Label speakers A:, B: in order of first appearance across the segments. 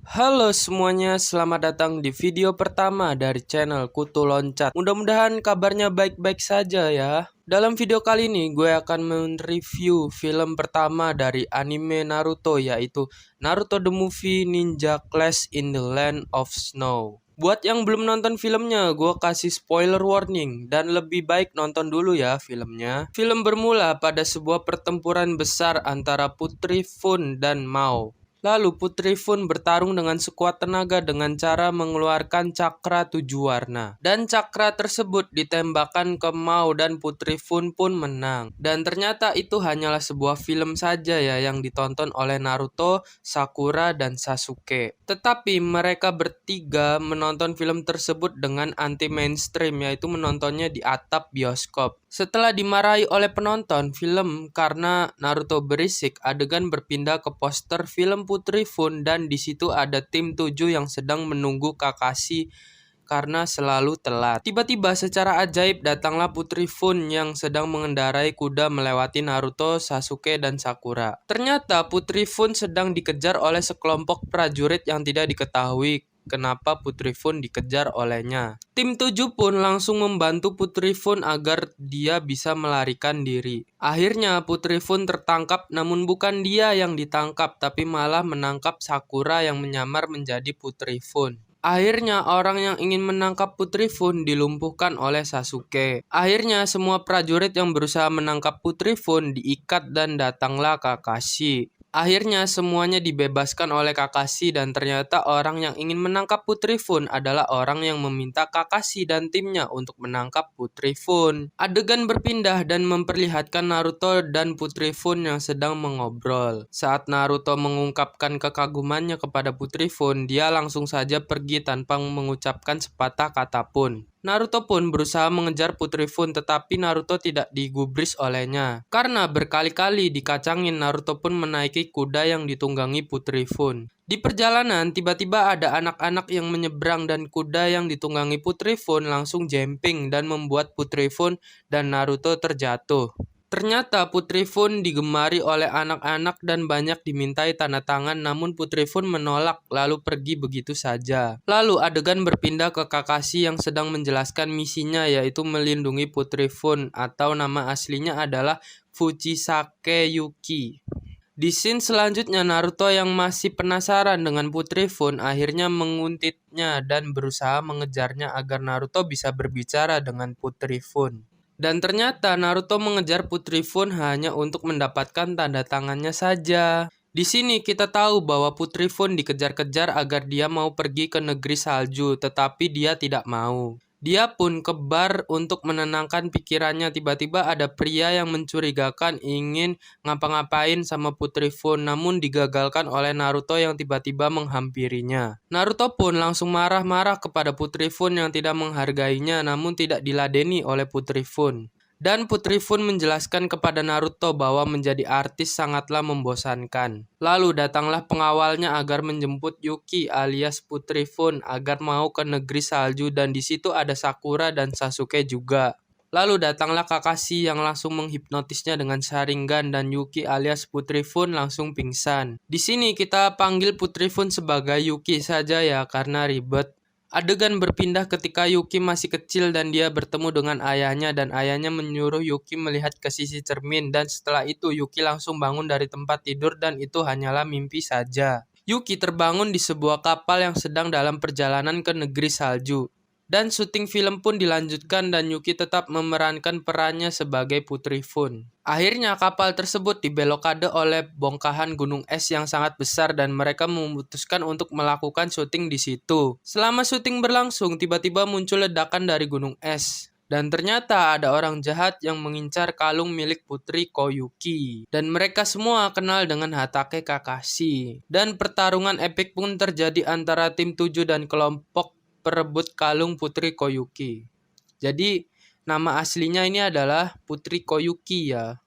A: Halo semuanya, selamat datang di video pertama dari channel Kutu Loncat. Mudah-mudahan kabarnya baik-baik saja ya. Dalam video kali ini gue akan mereview film pertama dari anime Naruto, yaitu Naruto the Movie Ninja Clash in the Land of Snow. Buat yang belum nonton filmnya, gue kasih spoiler warning dan lebih baik nonton dulu ya filmnya. Film bermula pada sebuah pertempuran besar antara Putri Fun dan Mao. Lalu Putri Fun bertarung dengan sekuat tenaga dengan cara mengeluarkan cakra 7 warna. Dan cakra tersebut ditembakkan ke Mao dan Putri Fun pun menang. Dan ternyata itu hanyalah sebuah film saja ya yang ditonton oleh Naruto, Sakura, dan Sasuke. Tetapi mereka bertiga menonton film tersebut dengan anti mainstream, yaitu menontonnya di atap bioskop. Setelah dimarahi oleh penonton film karena Naruto berisik, adegan berpindah ke poster film Putri Fun dan di situ ada tim 7 yang sedang menunggu Kakashi karena selalu telat. Tiba-tiba secara ajaib datanglah Putri Fun yang sedang mengendarai kuda melewati Naruto, Sasuke, dan Sakura. Ternyata Putri Fun sedang dikejar oleh sekelompok prajurit yang tidak diketahui kenapa Putri Fun dikejar olehnya. Tim 7 pun langsung membantu Putri Fun agar dia bisa melarikan diri. Akhirnya Putri Fun tertangkap, namun bukan dia yang ditangkap tapi malah menangkap Sakura yang menyamar menjadi Putri Fun. Akhirnya orang yang ingin menangkap Putri Fun dilumpuhkan oleh Sasuke. Akhirnya semua prajurit yang berusaha menangkap Putri Fun diikat dan datanglah Kakashi. Akhirnya semuanya dibebaskan oleh Kakashi dan ternyata orang yang ingin menangkap Putri Fun adalah orang yang meminta Kakashi dan timnya untuk menangkap Putri Fun. Adegan berpindah dan memperlihatkan Naruto dan Putri Fun yang sedang mengobrol. Saat Naruto mengungkapkan kekagumannya kepada Putri Fun, dia langsung saja pergi tanpa mengucapkan sepatah kata pun. Naruto pun berusaha mengejar Putri Fun tetapi Naruto tidak digubris olehnya. Karena berkali-kali dikacangin, Naruto pun menaiki kuda yang ditunggangi Putri Fun. Di perjalanan tiba-tiba ada anak-anak yang menyeberang dan kuda yang ditunggangi Putri Fun langsung jumping dan membuat Putri Fun dan Naruto terjatuh. Ternyata Putri Fun digemari oleh anak-anak dan banyak dimintai tanda tangan, namun Putri Fun menolak lalu pergi begitu saja. Lalu adegan berpindah ke Kakashi yang sedang menjelaskan misinya, yaitu melindungi Putri Fun atau nama aslinya adalah Fujisake Yuki. Di scene selanjutnya Naruto yang masih penasaran dengan Putri Fun akhirnya menguntitnya dan berusaha mengejarnya agar Naruto bisa berbicara dengan Putri Fun. Dan ternyata Naruto mengejar Putri Fun hanya untuk mendapatkan tanda tangannya saja. Di sini kita tahu bahwa Putri Fun dikejar-kejar agar dia mau pergi ke negeri salju, tetapi dia tidak mau. Dia pun ke bar untuk menenangkan pikirannya. Tiba-tiba ada pria yang mencurigakan ingin ngapa-ngapain sama Putri Fun, namun digagalkan oleh Naruto yang tiba-tiba menghampirinya. Naruto pun langsung marah-marah kepada Putri Fun yang tidak menghargainya, namun tidak diladeni oleh Putri Fun. Dan Putri Fun menjelaskan kepada Naruto bahwa menjadi artis sangatlah membosankan. Lalu datanglah pengawalnya agar menjemput Yuki alias Putri Fun agar mau ke negeri salju dan di situ ada Sakura dan Sasuke juga. Lalu datanglah Kakashi yang langsung menghipnotisnya dengan Sharingan dan Yuki alias Putri Fun langsung pingsan. Di sini kita panggil Putri Fun sebagai Yuki saja ya karena ribet. Adegan berpindah ketika Yuki masih kecil dan dia bertemu dengan ayahnya dan ayahnya menyuruh Yuki melihat ke sisi cermin dan setelah itu Yuki langsung bangun dari tempat tidur dan itu hanyalah mimpi saja. Yuki terbangun di sebuah kapal yang sedang dalam perjalanan ke negeri salju. Dan syuting film pun dilanjutkan dan Yuki tetap memerankan perannya sebagai Putri Fun. Akhirnya kapal tersebut dibelokade oleh bongkahan gunung es yang sangat besar dan mereka memutuskan untuk melakukan syuting di situ. Selama syuting berlangsung, tiba-tiba muncul ledakan dari gunung es. Dan ternyata ada orang jahat yang mengincar kalung milik Putri Koyuki. Dan mereka semua kenal dengan Hatake Kakashi. Dan pertarungan epik pun terjadi antara tim 7 dan kelompok perebut kalung Putri Koyuki. Jadi nama aslinya ini adalah Putri Koyuki ya.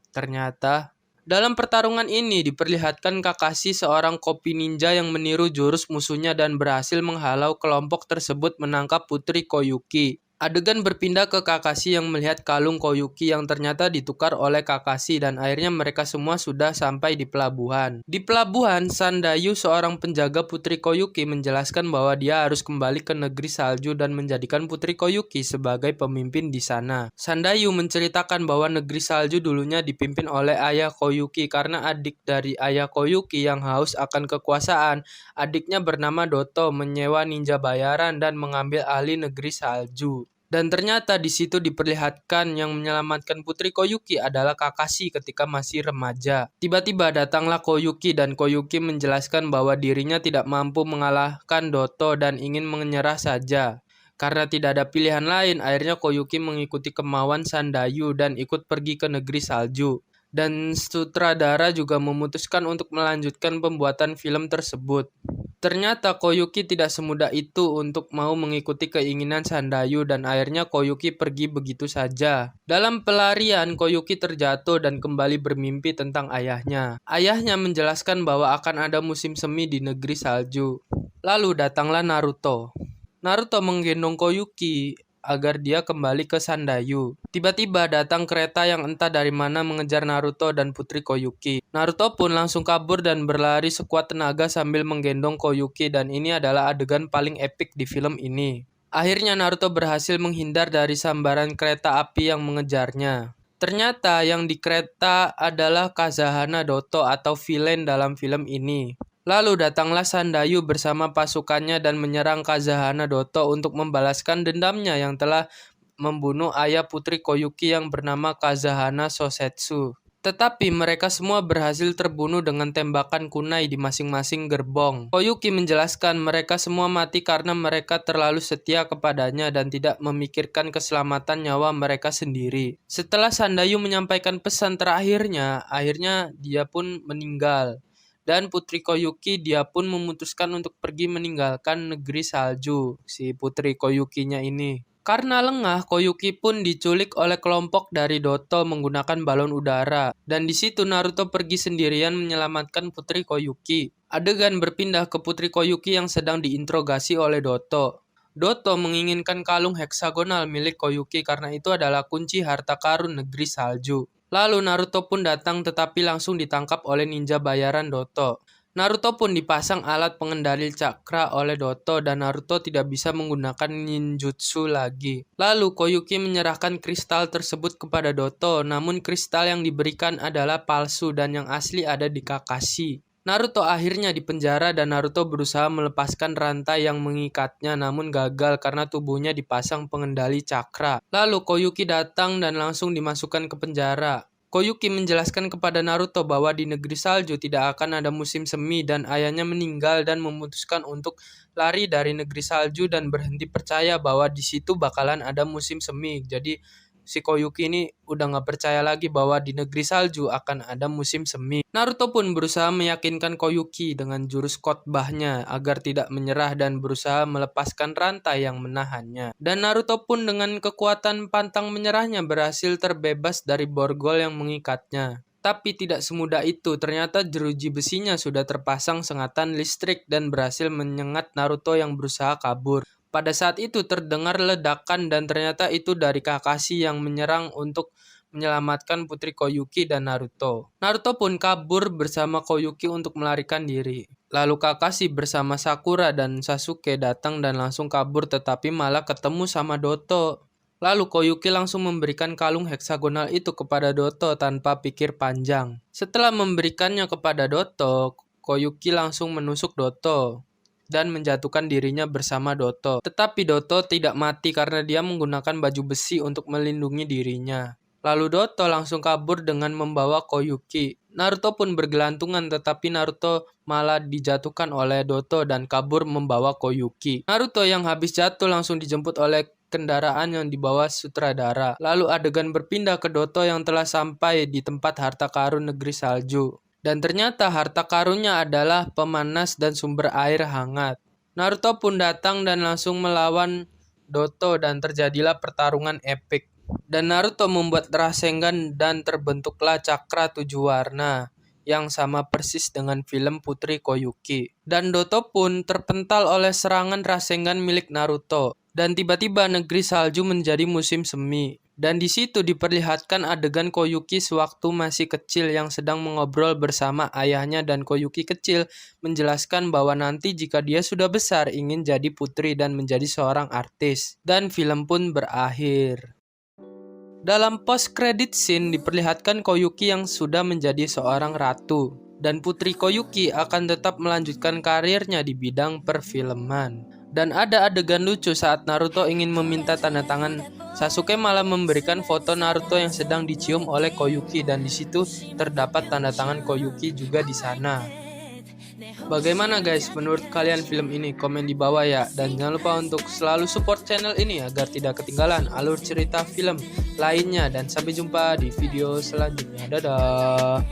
A: Ternyata dalam pertarungan ini diperlihatkan Kakashi seorang kopi ninja yang meniru jurus musuhnya dan berhasil menghalau kelompok tersebut menangkap Putri Koyuki. Adegan berpindah ke Kakashi yang melihat kalung Koyuki yang ternyata ditukar oleh Kakashi dan akhirnya mereka semua sudah sampai di pelabuhan. Di pelabuhan, Sandayu, seorang penjaga Putri Koyuki, menjelaskan bahwa dia harus kembali ke negeri salju dan menjadikan Putri Koyuki sebagai pemimpin di sana. Sandayu menceritakan bahwa negeri salju dulunya dipimpin oleh ayah Koyuki karena adik dari ayah Koyuki yang haus akan kekuasaan, adiknya bernama Doto, menyewa ninja bayaran dan mengambil alih negeri salju. Dan ternyata di situ diperlihatkan yang menyelamatkan Putri Koyuki adalah Kakashi ketika masih remaja. Tiba-tiba datanglah Koyuki dan Koyuki menjelaskan bahwa dirinya tidak mampu mengalahkan Doto dan ingin menyerah saja. Karena tidak ada pilihan lain, akhirnya Koyuki mengikuti kemauan Sandayu dan ikut pergi ke negeri salju. Dan sutradara juga memutuskan untuk melanjutkan pembuatan film tersebut. Ternyata Koyuki tidak semudah itu untuk mau mengikuti keinginan Sandayu dan akhirnya Koyuki pergi begitu saja. Dalam pelarian, Koyuki terjatuh dan kembali bermimpi tentang ayahnya. Ayahnya menjelaskan bahwa akan ada musim semi di negeri salju. Lalu datanglah Naruto. Naruto menggendong Koyuki agar dia kembali ke Sandayu. Tiba-tiba datang kereta yang entah dari mana mengejar Naruto dan Putri Koyuki. Naruto pun langsung kabur dan berlari sekuat tenaga sambil menggendong Koyuki dan ini adalah adegan paling epik di film ini. Akhirnya Naruto berhasil menghindar dari sambaran kereta api yang mengejarnya. Ternyata yang di kereta adalah Kazahana Doto atau villain dalam film ini. Lalu datanglah Sandayu bersama pasukannya dan menyerang Kazahana Doto untuk membalaskan dendamnya yang telah membunuh ayah Putri Koyuki yang bernama Kazahana Sosetsu. Tetapi mereka semua berhasil terbunuh dengan tembakan kunai di masing-masing gerbong. Koyuki menjelaskan mereka semua mati karena mereka terlalu setia kepadanya dan tidak memikirkan keselamatan nyawa mereka sendiri. Setelah Sandayu menyampaikan pesan terakhirnya, akhirnya dia pun meninggal. Dan Putri Koyuki dia pun memutuskan untuk pergi meninggalkan negeri salju, si Putri Koyukinya ini. Karena lengah, Koyuki pun diculik oleh kelompok dari Doto menggunakan balon udara. Dan di situ Naruto pergi sendirian menyelamatkan Putri Koyuki. Adegan berpindah ke Putri Koyuki yang sedang diinterogasi oleh Doto. Doto menginginkan kalung heksagonal milik Koyuki karena itu adalah kunci harta karun negeri salju. Lalu Naruto pun datang tetapi langsung ditangkap oleh ninja bayaran Doto. Naruto pun dipasang alat pengendali cakra oleh Doto dan Naruto tidak bisa menggunakan ninjutsu lagi. Lalu Koyuki menyerahkan kristal tersebut kepada Doto, namun kristal yang diberikan adalah palsu dan yang asli ada di Kakashi. Naruto akhirnya dipenjara dan Naruto berusaha melepaskan rantai yang mengikatnya namun gagal karena tubuhnya dipasang pengendali cakra. Lalu Koyuki datang dan langsung dimasukkan ke penjara. Koyuki menjelaskan kepada Naruto bahwa di negeri salju tidak akan ada musim semi dan ayahnya meninggal dan memutuskan untuk lari dari negeri salju dan berhenti percaya bahwa di situ bakalan ada musim semi. Jadi si Koyuki ini udah gak percaya lagi bahwa di negeri salju akan ada musim semi. Naruto pun berusaha meyakinkan Koyuki dengan jurus khotbahnya agar tidak menyerah dan berusaha melepaskan rantai yang menahannya. Dan Naruto pun dengan kekuatan pantang menyerahnya berhasil terbebas dari borgol yang mengikatnya. Tapi tidak semudah itu, ternyata jeruji besinya sudah terpasang sengatan listrik dan berhasil menyengat Naruto yang berusaha kabur. Pada saat itu terdengar ledakan dan ternyata itu dari Kakashi yang menyerang untuk menyelamatkan Putri Koyuki dan Naruto. Naruto pun kabur bersama Koyuki untuk melarikan diri. Lalu Kakashi bersama Sakura dan Sasuke datang dan langsung kabur tetapi malah ketemu sama Doto. Lalu Koyuki langsung memberikan kalung heksagonal itu kepada Doto tanpa pikir panjang. Setelah memberikannya kepada Doto, Koyuki langsung menusuk Doto dan menjatuhkan dirinya bersama Doto. Tetapi Doto tidak mati karena dia menggunakan baju besi untuk melindungi dirinya. Lalu Doto langsung kabur dengan membawa Koyuki. Naruto pun bergelantungan tetapi Naruto malah dijatuhkan oleh Doto dan kabur membawa Koyuki. Naruto yang habis jatuh langsung dijemput oleh kendaraan yang dibawa sutradara. Lalu adegan berpindah ke Doto yang telah sampai di tempat harta karun negeri salju. Dan ternyata harta karunnya adalah pemanas dan sumber air hangat. Naruto pun datang dan langsung melawan Doto dan terjadilah pertarungan epik. Dan Naruto membuat Rasengan dan terbentuklah cakra 7 warna yang sama persis dengan film Putri Koyuki. Dan Doto pun terpental oleh serangan Rasengan milik Naruto. Dan tiba-tiba negeri salju menjadi musim semi. Dan di situ diperlihatkan adegan Koyuki sewaktu masih kecil yang sedang mengobrol bersama ayahnya, dan Koyuki kecil menjelaskan bahwa nanti jika dia sudah besar ingin jadi putri dan menjadi seorang artis. Dan film pun berakhir. Dalam post credit scene diperlihatkan Koyuki yang sudah menjadi seorang ratu. Dan putri Koyuki akan tetap melanjutkan karirnya di bidang perfilman. Dan ada adegan lucu saat Naruto ingin meminta tanda tangan, Sasuke malah memberikan foto Naruto yang sedang dicium oleh Koyuki, dan di situ terdapat tanda tangan Koyuki juga di sana. Bagaimana guys menurut kalian film ini? Komen di bawah ya. Dan jangan lupa untuk selalu support channel ini agar tidak ketinggalan alur cerita film lainnya. Dan sampai jumpa di video selanjutnya. Dadah.